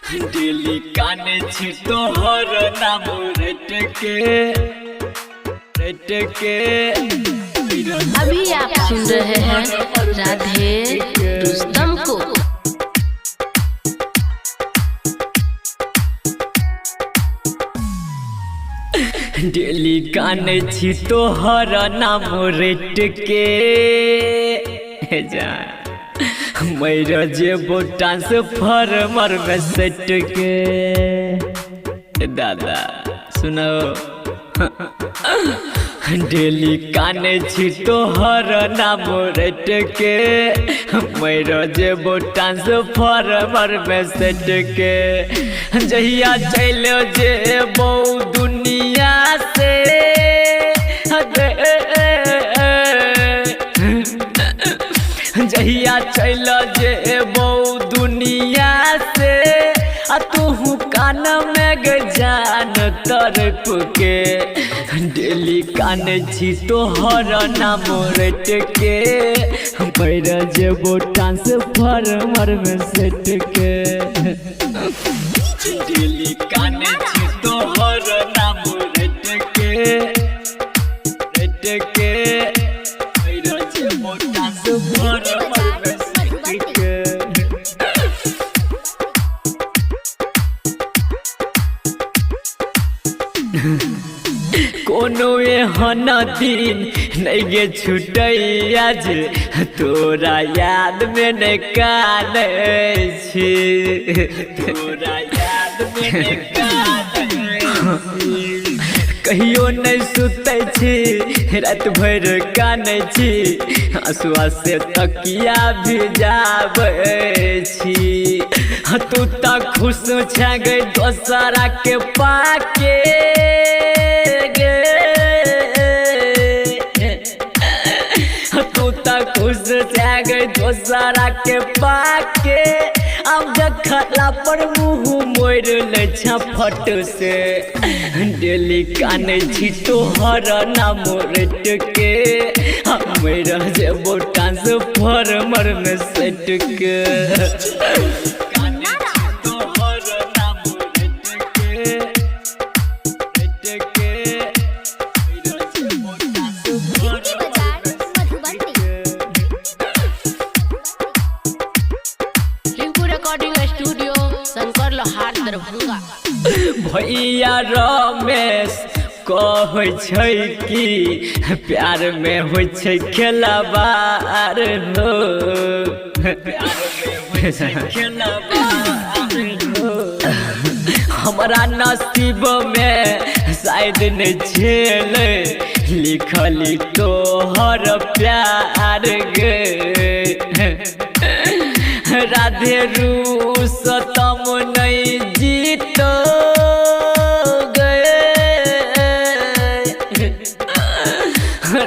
दिल्ली काने छी तोहर नाम रटके अभी आप सुन रहे हैं राधे रुस्तम को। दिल्ली काने छी तोहर नाम रटके जा मेरा जेबो ट्रांसफार्मर में सेट के दादा सुनो दिल्ली काने छी तोहर नाम रट के मेरा जेबो ट्रांसफार्मर में सेट के जहिया चलो जेबो दुनिया से जहिया चल जेबो दुनिया से तू कान में जान तरफ के दिल्ली कान छी तोहर नाम रट के पैर जेबो ट्रांसफार्मर में सेट के दिल्ली कान छी तोहर नाम रट के पैर जेबो ट्रांसफार्मर में सेट के कोनो एहन दिन नहीं गे छुटै आज तोरा याद में नहीं कानै छी तोरा याद में नहीं कानै छी कहियो नहीं सुतै छी रात भर कानै छी आंसुआ से तकिया भिजाबै छी तू त खुश छ गई दोसरा के पाके खुश गई दोसरा के पाके अब देखला पर मुँह मोड़ ले फट से दिल्ली काने छी तोहर नाम रट के मेरा जेबो ट्रांसफार्मर में सेट के स्टूडियो शंकर लोहार दरभंगा। भैया रमेश कहै छै कि प्यार में होइ छै खेलबार हो हमरा नसीब में शायद नहीं छेले लिखली तोहर प्यार गे राधे रुस्तम नहीं जीतो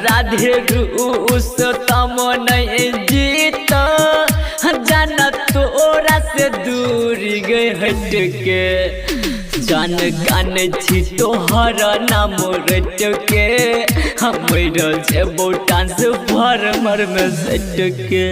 राधे रुस्तम नहीं जीतो जान तोरा से दूर गए हट के जान कान छी तोहर नाम रट के हमरा जेबो ट्रांसफार्मर में सेट के।